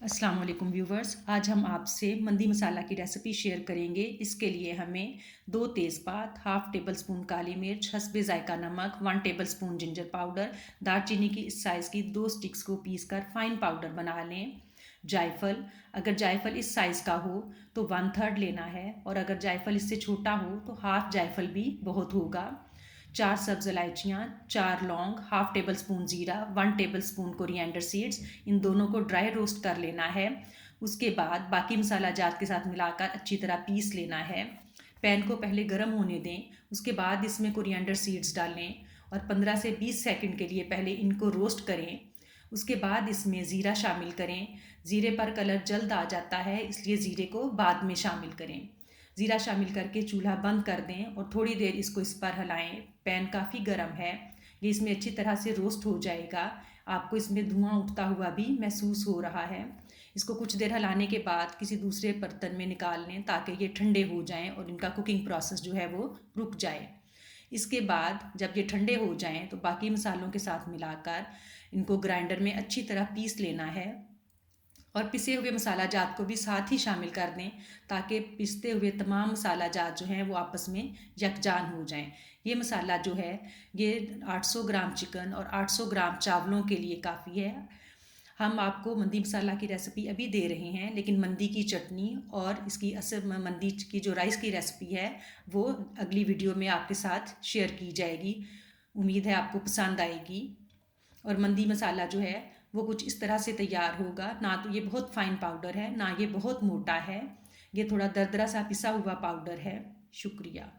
अस्सलाम वालेकुम व्यूवर्स। आज हम आपसे मंदी मसाला की रेसिपी शेयर करेंगे। इसके लिए हमें 2 तेज़पात, हाफ़ टेबल स्पून काली मिर्च, हस्बे ज़ायका नमक, 1 टेबल स्पून जिंजर पाउडर, दालचीनी की इस साइज़ की 2 स्टिक्स को पीसकर फ़ाइन पाउडर बना लें। जायफल, अगर जायफल इस साइज़ का हो तो 1/3 लेना है, और अगर जायफल इससे छोटा हो तो हाफ़ जायफल भी बहुत होगा। 4 सब्ज़ इलायचियाँ, 4 लौंग, हाफ़ टेबल स्पून ज़ीरा, 1 टेबल स्पून कोरिएंडर सीड्स, इन दोनों को ड्राई रोस्ट कर लेना है। उसके बाद बाकी मसाला जार के साथ मिलाकर अच्छी तरह पीस लेना है। पैन को पहले गर्म होने दें, उसके बाद इसमें कोरिएंडर सीड्स डालें और 15 से 20 सेकंड के लिए पहले इनको रोस्ट करें। उसके बाद इसमें ज़ीरा शामिल करें। ज़ीरे पर कलर जल्द आ जाता है, इसलिए ज़ीरे को बाद में शामिल करें। ज़ीरा शामिल करके चूल्हा बंद कर दें और थोड़ी देर इसको इस पर हिलाएं। पैन काफ़ी गर्म है, ये इसमें अच्छी तरह से रोस्ट हो जाएगा। आपको इसमें धुआं उठता हुआ भी महसूस हो रहा है। इसको कुछ देर हिलाने के बाद किसी दूसरे बर्तन में निकाल लें ताकि ये ठंडे हो जाएं और इनका कुकिंग प्रोसेस जो है वो रुक जाए। इसके बाद जब ये ठंडे हो जाएं तो बाकी मसालों के साथ मिलाकर इनको ग्राइंडर में अच्छी तरह पीस लेना है, और पिसे हुए मसाला जात को भी साथ ही शामिल कर दें ताकि पिसते हुए तमाम मसाला जात जो हैं वो आपस में यकजान हो जाएं। ये मसाला जो है ये 800 ग्राम चिकन और 800 ग्राम चावलों के लिए काफ़ी है। हम आपको मंदी मसाला की रेसिपी अभी दे रहे हैं, लेकिन मंदी की चटनी और इसकी असल मंदी की जो राइस की रेसिपी है वो अगली वीडियो में आपके साथ शेयर की जाएगी। उम्मीद है आपको पसंद आएगी। और मंदी मसाला जो है वो कुछ इस तरह से तैयार होगा, ना तो ये बहुत फाइन पाउडर है ना ये बहुत मोटा है, ये थोड़ा दरदरा सा पिसा हुआ पाउडर है। शुक्रिया।